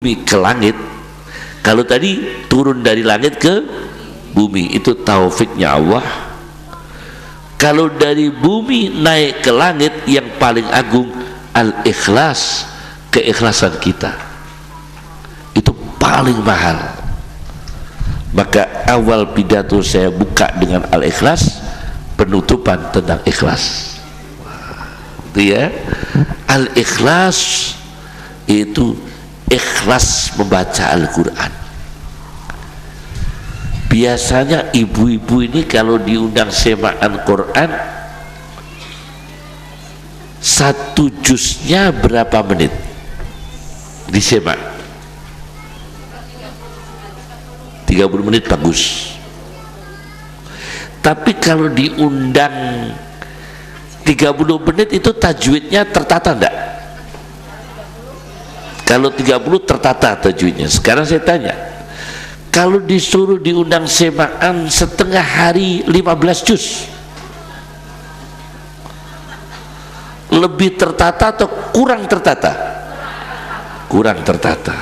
bumi ke langit. Kalau tadi turun dari langit ke bumi, itu taufiknya Allah. Kalau dari bumi naik ke langit, yang paling agung al-ikhlas, keikhlasan kita itu paling mahal. Maka awal pidato saya buka dengan al-ikhlas, penutupan tentang ikhlas. Itu ya, al-ikhlas itu ikhlas membaca Al-Quran. Biasanya ibu-ibu ini kalau diundang semaan Quran, satu juznya berapa menit disemak? 30 menit bagus. Tapi kalau diundang 30 menit itu tajwidnya tertata enggak? Kalau 30 tertata tajwidnya. Sekarang saya tanya, kalau disuruh diundang semaan setengah hari 15 juz, lebih tertata atau kurang tertata? Kurang tertata.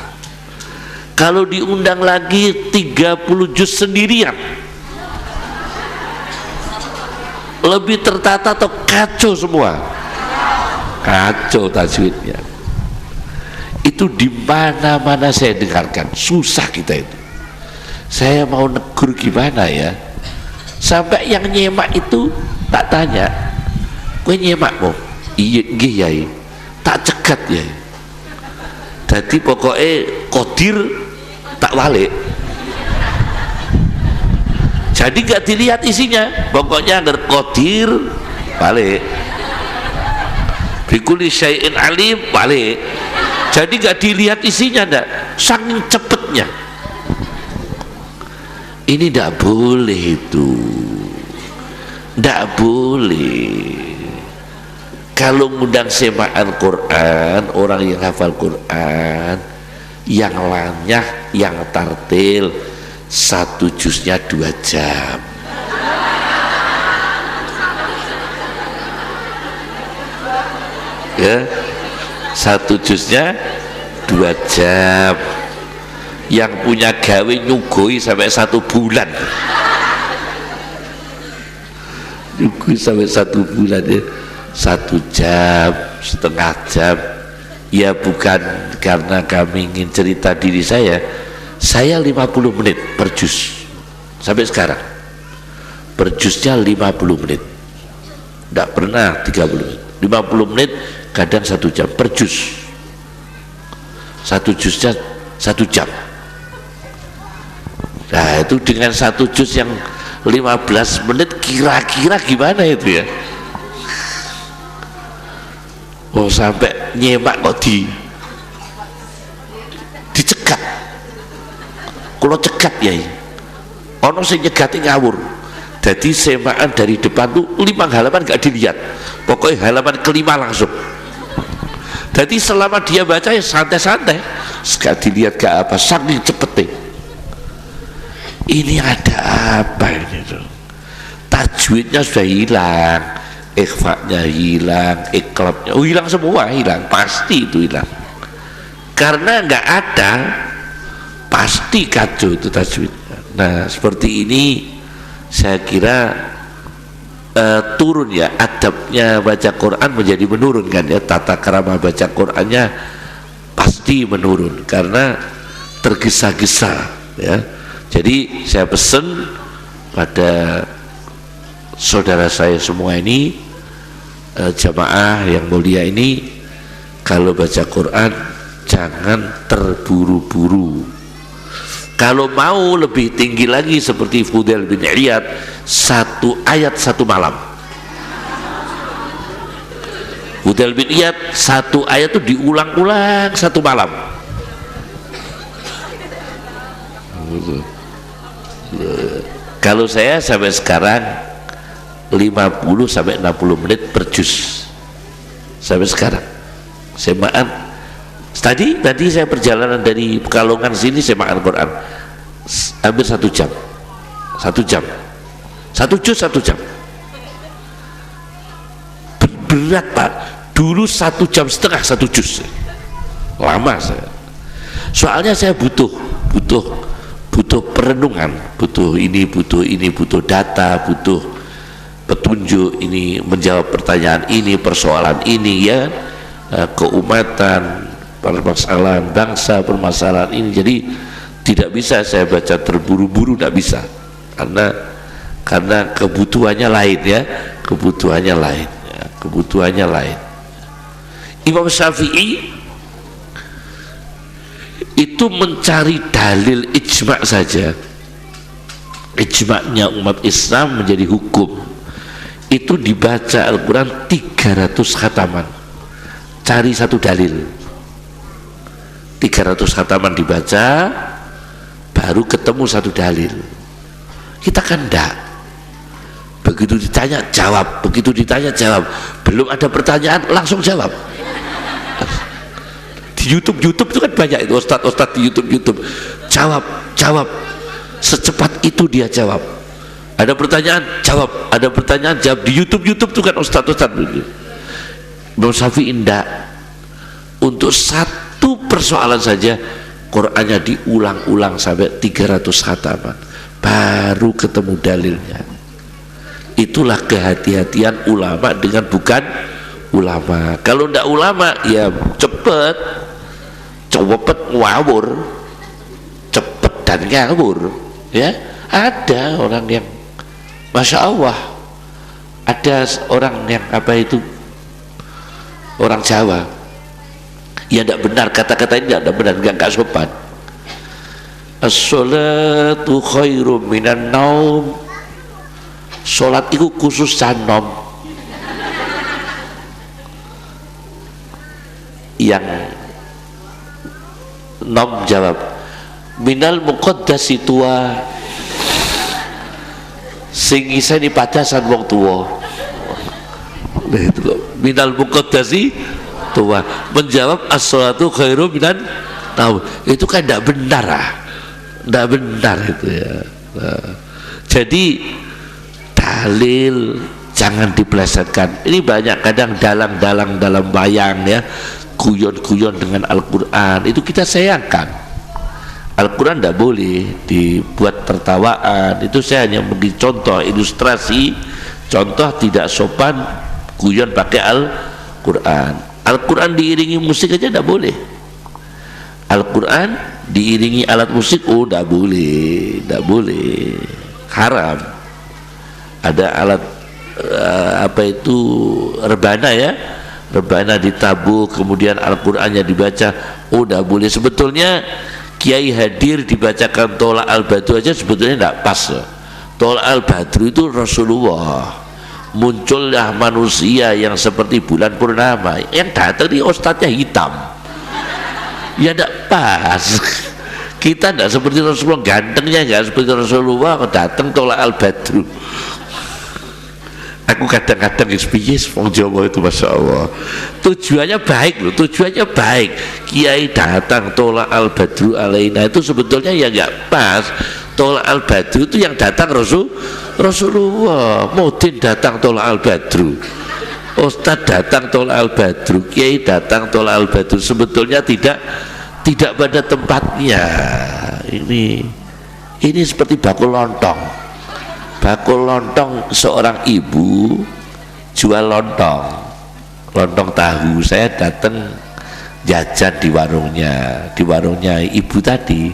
Kalau diundang lagi 30 juz sendirian, lebih tertata atau kacau semua? Kacau tajwidnya. Itu di mana-mana saya dengarkan, susah kita itu. Saya mau negur gimana ya, sampai yang nyemak itu tak tanya, kowe nyemak mau? Iya nggih yai, tak cegat ya. Jadi pokoknya kodir tak balik. Jadi gak dilihat isinya, pokoknya agar kodir balik. Bikuli syai'in alim balik. Jadi gak dilihat isinya, ndak, saking cepetnya. Ini ndak boleh, itu ndak boleh. Kalau ngundang semaan Quran, orang yang hafal Quran, yang lanyah, yang tartil, satu juznya 2 jam. Ya, satu juznya 2 jam. Yang punya gawe nyugoi sampai 1 bulan. Nyugoi sampai 1 bulan ya. 1 jam, setengah jam. Ya bukan karena kami ingin cerita diri saya 50 menit per juz sampai sekarang. Per juznya 50 menit, tidak pernah 30 menit. 50 menit, kadang 1 jam per juz. 1 juznya 1 jam. Nah itu dengan 1 juz yang 15 menit, kira-kira gimana itu ya? Oh sampai nyemak kok dicegat. Kalau cegat ya, ono sing nyegati ngawur. Jadi semaan dari depan tuh 5 halaman gak dilihat, pokoknya halaman kelima langsung. Jadi selama dia baca ya santai-santai, gak dilihat gak apa, saking cepetnya. Ini ada apa ini tuh? Tajwidnya sudah hilang, ikhfa'nya hilang, iklabnya hilang, semua hilang, pasti itu hilang. Karena nggak ada, pasti kacau itu tajwidnya. Nah seperti ini saya kira turun ya, adabnya baca Quran menjadi menurun kan ya, tata krama baca Qurannya pasti menurun karena tergesa-gesa ya. Jadi saya pesan pada saudara saya semua ini, jamaah yang mulia ini, kalau baca Quran jangan terburu-buru. Kalau mau lebih tinggi lagi seperti Fudail bin Iyad, 1 ayat 1 malam. Fudail bin Iyad 1 ayat itu diulang-ulang 1 malam. Kalau saya sampai sekarang 50 sampai 60 menit per juz sampai sekarang. Semaan tadi saya perjalanan dari Pekalongan sini semaan Quran hampir 1 jam. 1 jam. 1 juz 1 jam. Berat Pak. Dulu 1,5 jam 1 juz. Lama saya. soalnya saya butuh perenungan, butuh data, butuh petunjuk, ini menjawab pertanyaan ini, persoalan ini ya, keumatan, permasalahan bangsa, permasalahan ini. Jadi tidak bisa saya baca terburu-buru, tidak bisa, karena kebutuhannya lain ya, kebutuhannya lain. Imam Syafi'i itu mencari dalil ijma' saja, ijma'nya umat Islam menjadi hukum, itu dibaca Al-Quran 300 khataman, cari satu dalil, 300 khataman dibaca baru ketemu satu dalil. Kita kan enggak, begitu ditanya jawab, belum ada pertanyaan langsung jawab. Di YouTube itu kan banyak itu ustadz di YouTube jawab secepat itu dia jawab. Ada pertanyaan jawab. Di YouTube itu kan ustadz Imam Syafi'i indah, untuk satu persoalan saja Qur'annya diulang-ulang sampai 300 khataman baru ketemu dalilnya. Itulah kehati-hatian ulama dengan bukan ulama. Kalau ndak ulama ya cepet ngawur, cepet dan ngawur ya. Ada orang yang Masya Allah, ada orang yang orang Jawa ya ndak benar, kata-kata ini ndak benar, nggak sopan. As-sholatu khairum minan naum, sholat itu khusus canom. Yang nom jawab minal muqaddasi tua, sing iseni padasan wong tua. Nah itu kok minal muqaddasi tua menjawab as-sholatu khairum minan naum, itu kan tidak benar itu ya. Nah, jadi dalil jangan dipelesetkan. Ini banyak kadang dalam bayang ya, guyon-guyon dengan Al-Quran, itu kita sayangkan. Al-Quran tidak boleh dibuat tertawaan. Itu saya hanya memberi contoh, ilustrasi, contoh tidak sopan guyon pakai Al-Quran. Al-Quran diiringi musik aja tidak boleh. Al-Quran diiringi alat musik, tidak boleh, haram. Ada alat rebana ya, rebana ditabuh kemudian Al-Qurannya dibaca, tidak boleh. Sebetulnya Kiai hadir dibacakan Tolak Al-Badru aja sebetulnya tidak pas. Tolak Al-Badru itu Rasulullah, muncullah manusia yang seperti bulan purnama, yang datang di ustadznya hitam ya tidak pas. Kita tidak seperti Rasulullah, gantengnya nggak seperti Rasulullah, datang Tolak Al-Badru. Aku kadang-kadang ispiyis wong Jawa itu Masya Allah, tujuannya baik loh, tujuannya baik. Kiai datang Tolak Al-Badru alaina itu sebetulnya ya nggak pas. Tolak Al-Badru itu yang datang Rasulullah. Mudin datang Tolak Al-Badru, Ustadz datang Tolak Al-Badru, Kiai datang Tolak Al-Badru, sebetulnya tidak pada tempatnya. Ini seperti bakul lontong. Seorang ibu jual lontong tahu. Saya datang jajan di warungnya ibu tadi,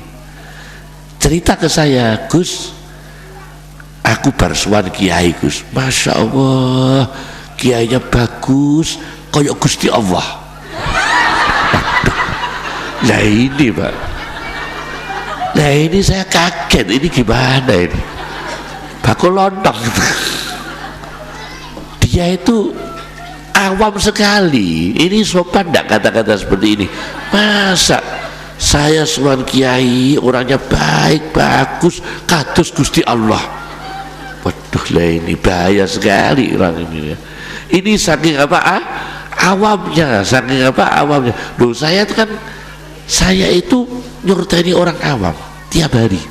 cerita ke saya, Gus, aku barsuan Kiai Gus, Masya Allah Kiainya bagus kayak Gusti Allah. Nah ini Pak, nah ini saya kaget, ini gimana ini bakul lontong. Dia itu awam sekali. Ini sopan enggak kata-kata seperti ini? Masa saya suan Kiai orangnya baik, bagus, kados Gusti Allah. Waduh lah, ini bahaya sekali orang ini ya. Ini saking awamnya, Loh saya itu nyurteni orang awam tiap hari.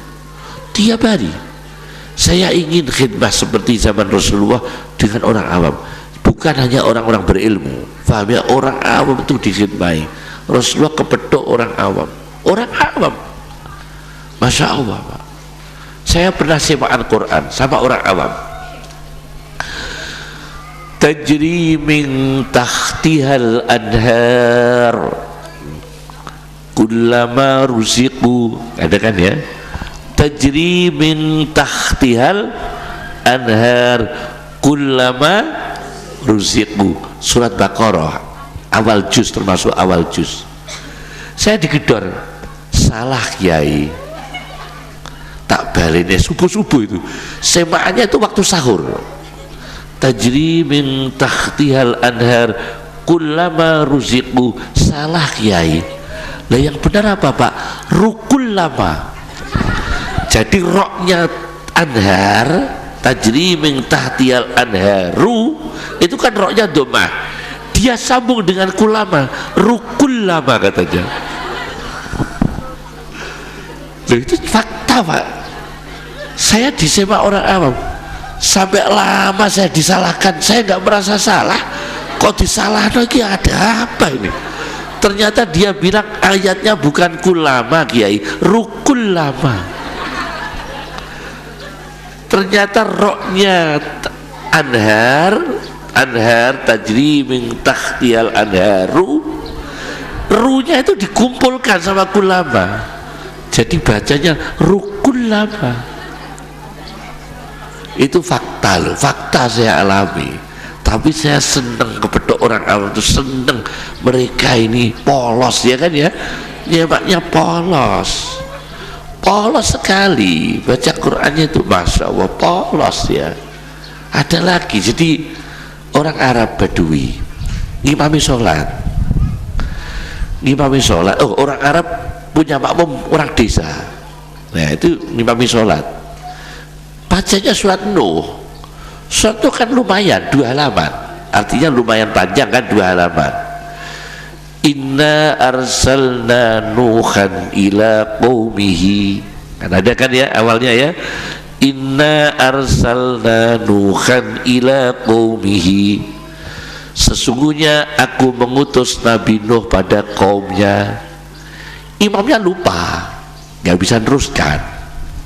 Saya ingin khidmah seperti zaman Rasulullah dengan orang awam, bukan hanya orang-orang berilmu. Paham ya? Orang awam itu dikhidmati. Rasulullah kepethuk orang awam. orang awam. Masya Allah Pak, saya pernah semak Al-Quran sama orang awam. Tajri min tahtihal anhar kullama ruziqu, ada kan ya, tajri min tahtihal anhar kullama ruziqu, surat Baqarah awal juz, termasuk awal juz. Saya digedor, salah kiai, tak balinnya subuh-subuh itu, semaannya itu waktu sahur. Tajri min tahtihal anhar kullama ruziqu, salah kiai. Lah yang benar apa Pak? Rukul lama. Jadi roknya anhar, tajri min tahtihal anharu, itu kan roknya domah, dia sambung dengan kulama, rukul lama katanya. Loh, itu fakta Pak. Saya disemak orang awam, sampai lama saya disalahkan, saya nggak merasa salah, kok disalahkan lagi, ada apa ini? Ternyata dia bilang ayatnya bukan kulama kiai, rukul lama. Ternyata roknya anhar, anhar tajri min tahtihal anharu, runya itu dikumpulkan sama kulama, jadi bacanya rukul lama. Itu fakta loh, fakta saya alami. Tapi saya seneng kepada orang awam itu, seneng mereka ini polos ya kan ya, nyemaknya polos, polos sekali baca Qurannya itu, Masya Allah polos ya. Ada lagi, jadi orang Arab Badui ngimami sholat, ngimami sholat. Oh, orang Arab punya makmum orang desa, nah itu ngimami sholat, bacanya surat Nuh. Surat Nuh kan lumayan 2 halaman, artinya lumayan panjang kan, 2 halaman. Inna arsalna Nuhan ila qaumihi, kan ada kan ya awalnya ya, Inna arsalna Nuhan ila qaumihi, sesungguhnya aku mengutus Nabi Nuh pada kaumnya. Imamnya lupa, nggak bisa teruskan.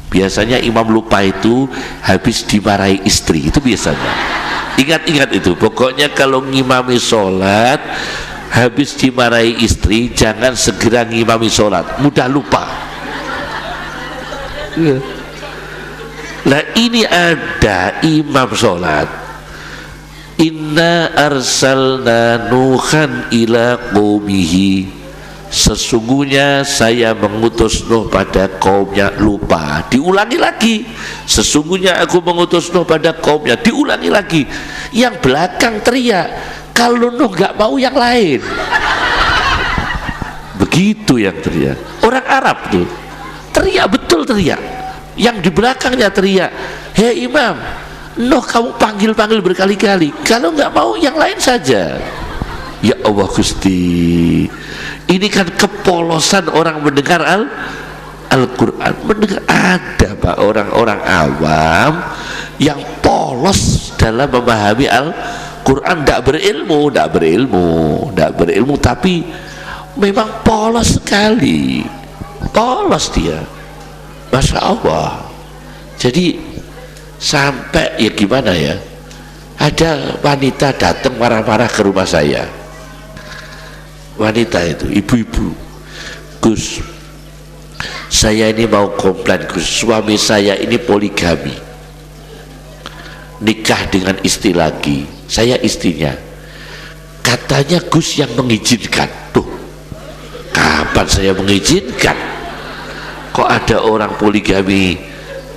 Biasanya imam lupa itu habis dimarahi istri, itu biasanya. Ingat-ingat itu, pokoknya kalau ngimami sholat habis dimarahi istri, jangan segera ngimami sholat, mudah lupa. Nah ini ada imam sholat, Inna arsalna Nuhan ila qaumihi, sesungguhnya saya mengutus Nuh pada kaumnya, lupa, diulangi lagi, sesungguhnya aku mengutus Nuh pada kaumnya, diulangi lagi. Yang belakang teriak, kalau Nuh nggak mau yang lain. Begitu yang teriak orang Arab tuh, teriak betul, teriak. Yang di belakangnya teriak, hei imam, Nuh kamu panggil-panggil berkali-kali, kalau nggak mau yang lain saja. Ya Allah Gusti, ini kan kepolosan orang mendengar Al-Quran. Mendengar, ada Pak orang-orang awam yang polos dalam memahami Al-Quran, tidak berilmu, tapi memang polos sekali, polos dia, Masya Allah. Jadi sampai ya gimana ya, ada wanita datang marah-marah ke rumah saya. Wanita itu, ibu-ibu, Gus, saya ini mau komplain Gus, suami saya ini poligami, nikah dengan istri lagi, saya istrinya, katanya Gus yang mengizinkan. Tuh, kapan saya mengizinkan? Kok ada orang poligami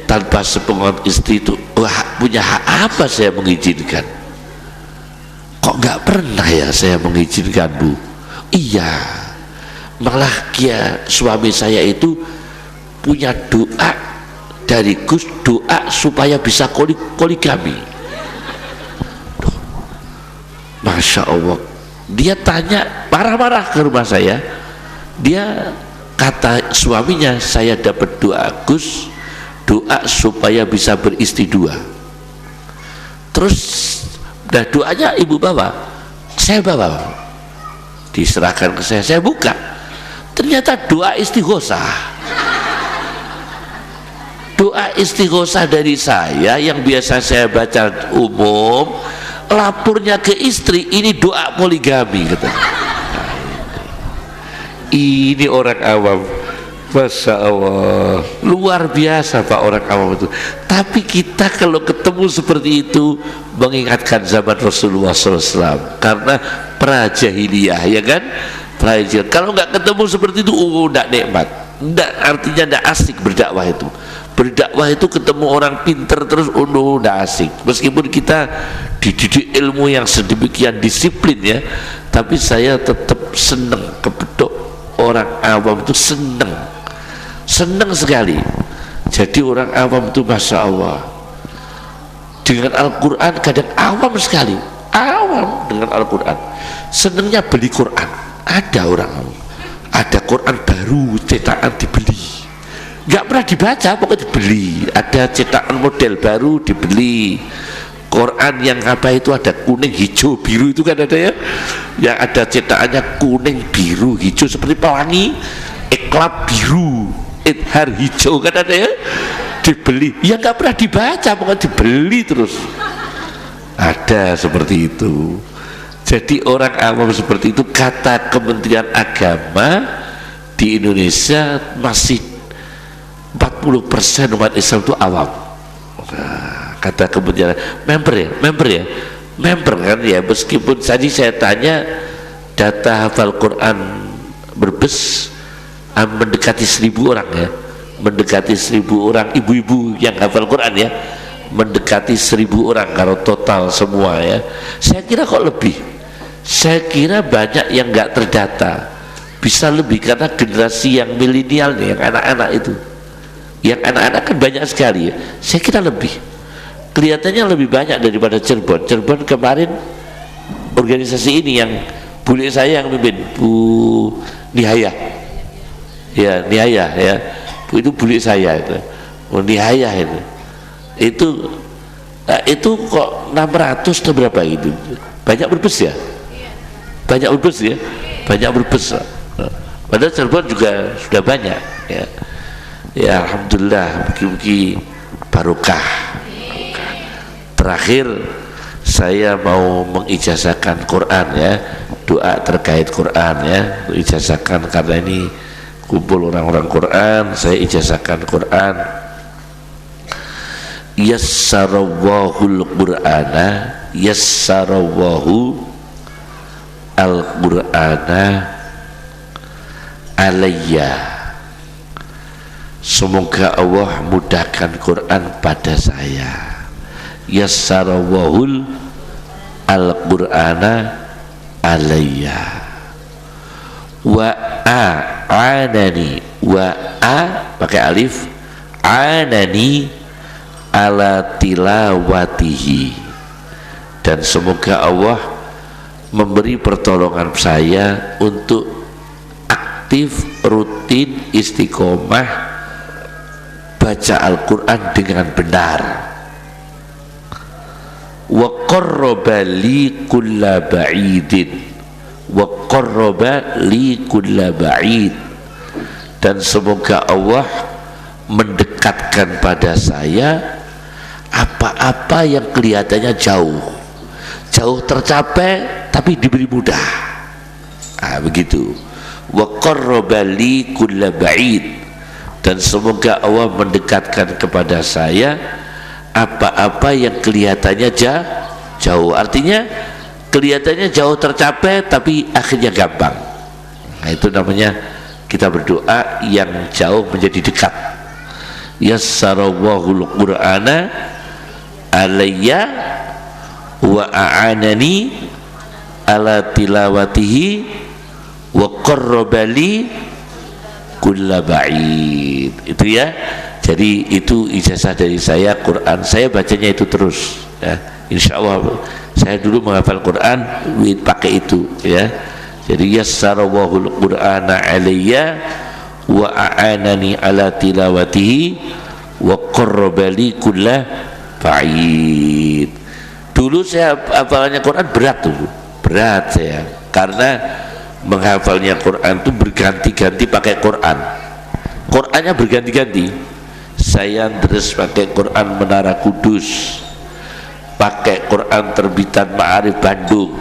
tanpa sepengetahuan istri itu, punya hak apa saya mengizinkan? Kok nggak pernah ya saya mengizinkan Bu? Iya, malah suami saya itu punya doa dari Gus, doa supaya bisa poligami. Masya Allah, dia tanya marah-marah ke rumah saya, dia kata suaminya, saya dapat doa Gus, doa supaya bisa beristri 2. Terus dah doanya ibu bawa, saya bawa, diserahkan ke saya buka, Ternyata doa istighosah. Doa istighosah dari saya yang biasa saya baca umum, lapornya ke istri, ini doa poligami kata. Ini orang awam, Masya Allah, luar biasa Pak orang awam itu. Tapi kita kalau ketemu seperti itu mengingatkan zaman Rasulullah SAW, karena prajahiliyah, ya kan? Prajahiliyah. Kalau nggak ketemu seperti itu, nggak nikmat, nggak, artinya nggak asik berdakwah itu. Berdakwah itu ketemu orang pinter terus, nggak asik. Meskipun kita dididik ilmu yang sedemikian disiplin ya, tapi saya tetap seneng kepedok orang awam itu, seneng sekali. Jadi orang awam itu Masya Allah dengan Al-Quran kadang awam sekali, awam dengan Al-Quran, senengnya beli Quran. Ada orang awam, ada Quran baru cetakan dibeli, nggak pernah dibaca pokoknya dibeli. Ada cetakan model baru dibeli. Quran yang apa itu ada kuning, hijau, biru itu kan ada ya, yang ada cetakannya kuning, biru, hijau seperti pelangi, iklab biru, ithar hijau kan ada ya, dibeli. Ya nggak pernah dibaca pokoknya dibeli terus. Ada seperti itu. Jadi orang awam seperti itu, kata Kementerian Agama di Indonesia masih 40% umat Islam itu awam. Nah, kata Kementerian member kan ya, meskipun tadi saya tanya data hafal Quran Brebes mendekati 1000 orang ya, mendekati 1000 orang ibu-ibu yang hafal Quran ya, mendekati 1000 orang kalau total semua ya. Saya kira kok lebih, saya kira banyak yang nggak terdata, bisa lebih karena generasi yang milenial nih, yang anak-anak itu, yang anak-anak kan banyak sekali ya. Saya kira lebih, kelihatannya lebih banyak daripada Cirebon. Cirebon kemarin organisasi ini yang bule saya yang mimpin, Bu Nihayah ya, Nihayah ya, Bu itu bule saya itu, Bu Nihayah itu kok 600 atau berapa itu, banyak Brebes ya, banyak Brebes ya, banyak Brebes. Padahal Cirebon juga sudah banyak ya. Ya Alhamdulillah, mugi-mugi barokah. Terakhir saya mau mengijazahkan Quran ya, doa terkait Quran ya, ijazahkan karena ini kumpul orang-orang Quran, saya ijazahkan Quran. Yassarawahul Qur'ana, yassarawahu al-Qur'ana alayya. Semoga Allah mudahkan Quran pada saya. Yassarawahul al-Qur'ana alayya wa a'anani, wa pakai alif, anani ala tilawatihi, dan semoga Allah memberi pertolongan saya untuk aktif, rutin, istiqomah baca Al-Quran dengan benar. Wa qarraba li kulla ba'idin, wa qarraba li kulla ba'id, dan semoga Allah mendekatkan pada saya apa-apa yang kelihatannya jauh tercapai tapi diberi mudah. Begitu. Wa qarraba li kulla ba'id, dan semoga Allah mendekatkan kepada saya apa-apa yang kelihatannya jauh, artinya kelihatannya jauh tercapai tapi akhirnya gampang. Nah, itu namanya kita berdoa yang jauh menjadi dekat. Yassarawahul Qur'ana alayya wa a'anani ala tilawatihi wa qarrabali kulla ba'id. Itu ya. Jadi itu ijazah dari saya. Quran saya bacanya itu terus ya. Insya Allah saya dulu menghafal Quran pakai itu ya. Jadi yassarawahul Qur'ana alayya wa a'anani ala tilawatihi wa qarrabali kulla ba'id. Dulu saya hafalannya Quran berat tuh, berat saya, karena menghafalnya Quran itu berganti-ganti pakai Quran. Qurannya berganti-ganti. Saya terus pakai Quran Menara Kudus, pakai Quran terbitan Ma'arif Bandung,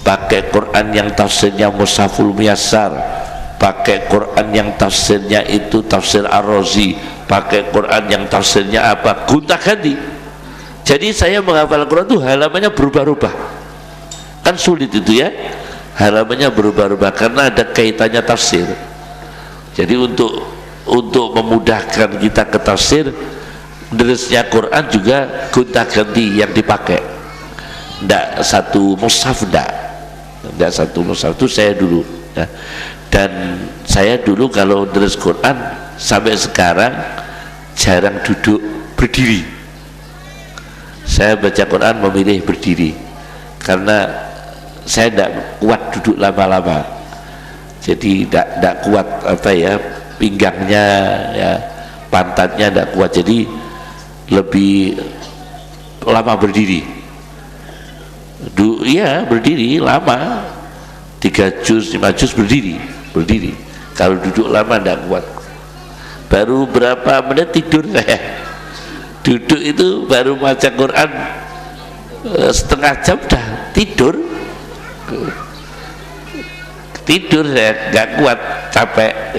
pakai Quran yang tafsirnya Mushaful Miyassar, pakai Quran yang tafsirnya itu tafsir Ar-Razi, pakai Quran yang tafsirnya apa, gonta-ganti. Jadi saya menghafal Quran itu halamannya berubah-ubah. Kan sulit itu ya, halamannya berubah-ubah karena ada kaitannya tafsir. Jadi untuk memudahkan kita ke tafsir, derasnya Quran juga gonta-ganti yang dipakai. Ndak satu mushaf, ndak satu mushaf. Itu saya dulu ya. Dan saya dulu kalau deres Quran sampai sekarang jarang duduk berdiri. Saya baca Quran memilih berdiri karena saya tidak kuat duduk lama-lama. Jadi tidak kuat apa ya, pinggangnya ya, pantatnya tidak kuat, jadi lebih lama berdiri. Iya berdiri lama, 3 juz 5 juz berdiri. Kalau duduk lama tidak kuat. Baru berapa menit tidur saya. Duduk itu baru baca Quran setengah jam dah tidur saya, nggak kuat, capek.